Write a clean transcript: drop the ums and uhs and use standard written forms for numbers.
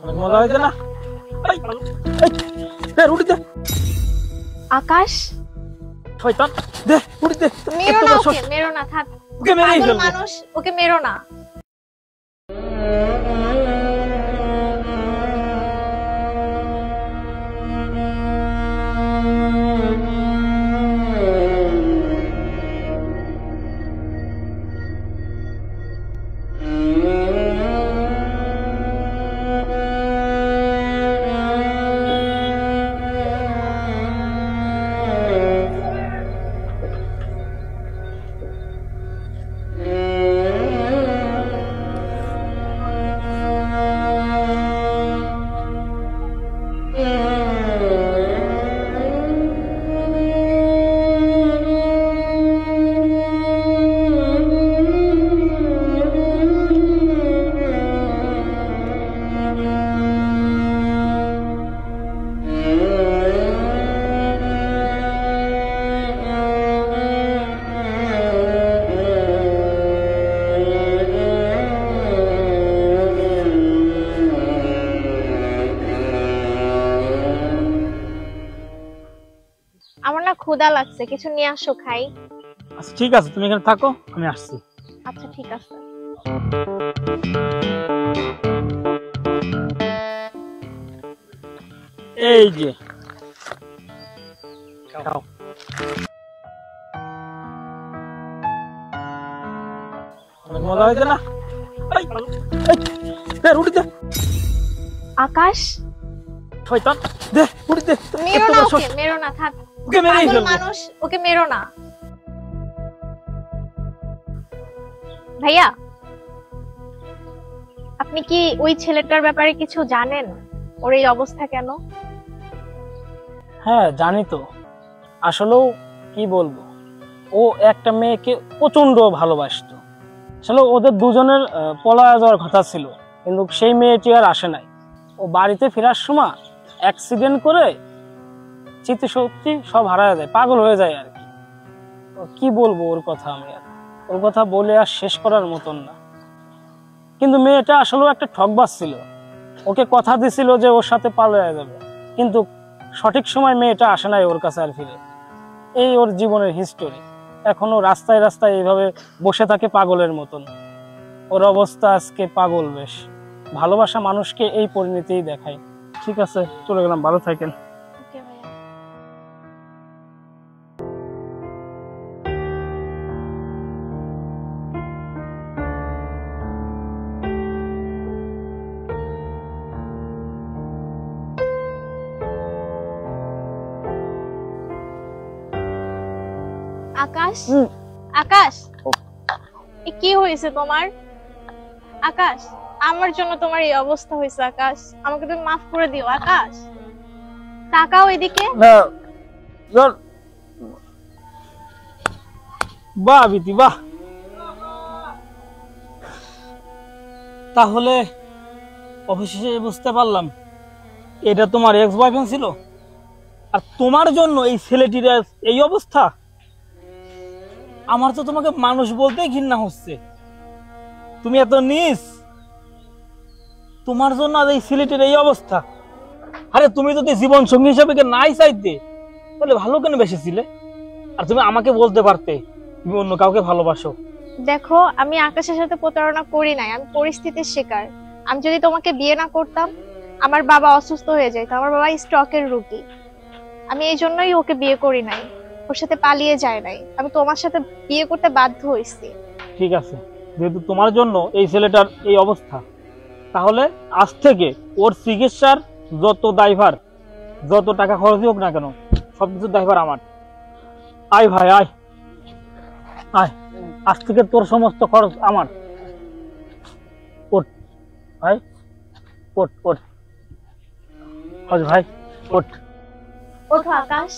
অনেক মজা হয়েছে না? রুটি দে। আকাশ শয়তান, দে রুটি দে। মেরো না ওকে, মেরো না, থাক। ওকে মেরেই ফেলবো। মানুষ, ওকে মেরো না। আমার না ক্ষুধা লাগছে, কিছু নিয়ে আসো খাই। আচ্ছা ঠিক আছে, তুমি এখানে থাকো, আমি আসছি। আচ্ছা ঠিক আছে। এই যে খাও। অনেক মজা হয়েছে না? রুটি দে। আকাশ শয়তান, দে রুটি দে। মেরো না ওকে, মেরো না, থাক। ওকে মেরেই ফেলবো। মানুষ, ওকে মেরো না। ভাইয়া, আপনি কি ওই ছেলেটার ব্যাপারে কিছু জানেন? ওর এই অবস্থা কেন? হ্যাঁ জানি তো। আসলেও কি বলবো, ও একটা মেয়েকে প্রচন্ড ভালোবাসতো। আসলে ওদের দুজনের পলায় যাওয়ার কথা ছিল, কিন্তু সেই মেয়েটি আর আসে নাই। ও বাড়িতে ফেরার সময় অ্যাক্সিডেন্ট করে স্মৃতিশক্তি সব হারায় যায়, পাগল হয়ে যায় আর কি। কি বলবো ওর কথা, আমি আর ওর কথা বলে আর শেষ করার মতন না। কিন্তু মেয়েটা আসলে একটা ঠকবাজ ছিল। ওকে কথা দিছিল যে ওর সাথে পালিয়ে যাবে, কিন্তু সঠিক সময় মেয়েটা আসে নাই ওর কাছে আর ফিরে। এই ওর জীবনের হিস্টোরি। এখনো রাস্তায় রাস্তায় এইভাবে বসে থাকে পাগলের মতন। ওর অবস্থা আজকে পাগল বেশ। ভালোবাসা মানুষকে এই পরিণতিই দেখায়। ঠিক আছে, চলে গেলাম, ভালো থাকেন। ওকে ভাইয়া। আকাশ, আকাশ, কি হয়েছে তোমার? আকাশ, আমার জন্য তোমার এই অবস্থা হয়েছে। আকাশ, আমাকে তুমি মাফ করে দিও। আকাশ, তাকাও এদিকে। বাহ বিতি বাহ। তাহলে অবশেষে বুঝতে পারলাম এটা তোমার এক্স বয়ফ্রেন্ড ছিল, আর তোমার জন্য এই ছেলেটির এই অবস্থা। আমার তো তোমাকে মানুষ বলতেই ঘৃণা হচ্ছে। তুমি এত নীচ, তোমার জন্য এই ছেলেটির এই অবস্থা। আরে তুমি যদি জীবন সঙ্গী হিসেবে নাই চাইতে, তাহলে ভালো কেন বেসেছিলে? আর তুমি আমাকে বলতে পারতে তুমি অন্য কাউকে ভালোবাসো। দেখো, আমি আকাশের সাথে প্রতারণা করি নাই, আমি পরিস্থিতির শিকার। আমি যদি তোমাকে বিয়ে না করতাম, আমার বাবা অসুস্থ হয়ে যেত, আমার বাবা স্ট্রোকের রোগী। আমি এই জন্যই ওকে বিয়ে করি নাই, ওর সাথে পালিয়ে যায় নাই। আমি তোমার সাথে বিয়ে করতে বাধ্য হয়েছি। ঠিক আছে, যেহেতু তোমার জন্য এই ছেলেটার এই অবস্থা, তাহলে আজ থেকে ওর চিকিৎসার যত দায়ভার, যত টাকা খরচ হোক না কেন, সবকিছু দায়ভার আমার। আয় ভাই আয় আয়, আজ থেকে তোর সমস্ত খরচ আমার। ওঠ ভাই, ওঠ ওঠ ভাই, ওঠ। ওঠো আকাশ।